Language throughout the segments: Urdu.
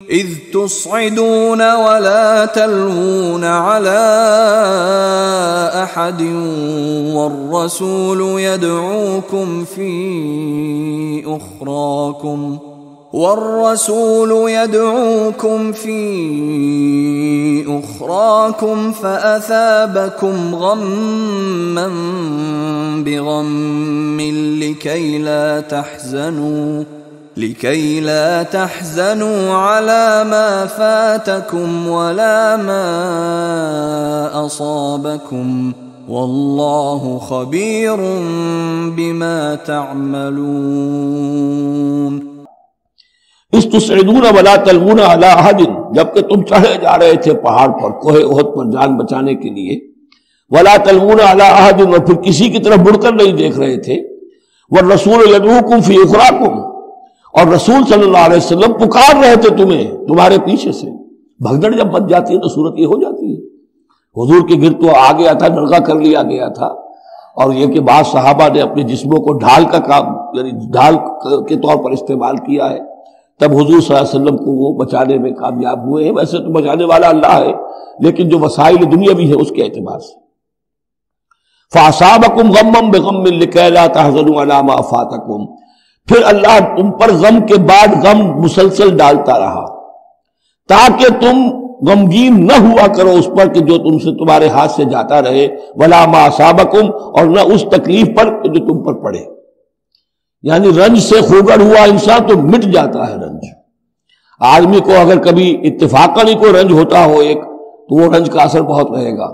إذ تصعدون ولا تلوون على أحد والرسول يدعوكم في أخراكم فأثابكم غما بغم لكي لا تحزنوا على ما فاتكم ولا ما أصابكم والله خبير بما تعملون۔ اس تصعدون ولا تلوون علی احد، جبکہ تم چڑھے جا رہے تھے پہاڑ پر، کوہ احد پر جان بچانے کے لیے، ولا تلوون علی احد، اور پھر کسی کی طرف مڑ کر نہیں دیکھ رہے تھے، والرسول یدعوکم فی اخراکم، اور رسول صلی اللہ علیہ وسلم پکار رہے تھے تمہیں تمہارے پیچھے سے۔ بھگدڑ جب بچ جاتی ہے تو صورت یہ ہو جاتی ہے۔ حضور کے گرد تو آ گیا تھا، نرغہ کر لیا گیا تھا، اور یہ کہ بعض صحابہ نے اپنے جسموں کو ڈھال کا کام، یعنی ڈھال کے طور پر استعمال کیا ہے، تب حضور صلی اللہ علیہ وسلم کو وہ بچانے میں کامیاب ہوئے ہیں۔ ویسے تو بچانے والا اللہ ہے، لیکن جو وسائل دنیا بھی ہے اس کے اعتبار سے۔ فَأَصَابَكُمْ غَمًّا بِغَمٍّ لِكَيْ لَا تَحْزَنُوا عَلَىٰ مَا فَاتَكُمْ، پھر اللہ تم پر غم کے بعد غم مسلسل ڈالتا رہا تاکہ تم غمگین نہ ہوا کرو اس پر کہ جو تم سے تمہارے ہاتھ سے جاتا رہے، وَلَا مَا أَصَابَكُمْ، اور نہ اس تکلیف پر جو تم پر پڑے۔ یعنی رنج سے خوگر ہوا انسان تو مٹ جاتا ہے رنج۔ آدمی کو اگر کبھی اتفاقاً ہی کوئی رنج ہوتا ہو ایک، تو وہ رنج کا اثر بہت رہے گا،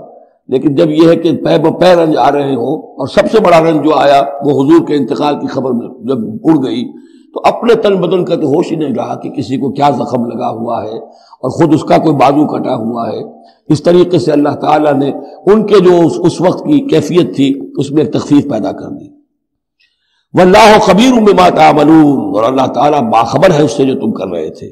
لیکن جب یہ ہے کہ پے بپے رنج آ رہے ہوں، اور سب سے بڑا رنج جو آیا وہ حضور کے انتقال کی خبر جب اڑ گئی، تو اپنے تن بدن کا تو ہوش ہی نہیں رہا کہ کسی کو کیا زخم لگا ہوا ہے، اور خود اس کا کوئی بازو کٹا ہوا ہے۔ اس طریقے سے اللہ تعالیٰ نے ان کے جو اس وقت کی کیفیت تھی اس میں تخفیف پیدا کر دی۔ واللہ خبیر بما تعملون، اور اللہ تعالیٰ باخبر ہے اس سے جو تم کر رہے تھے۔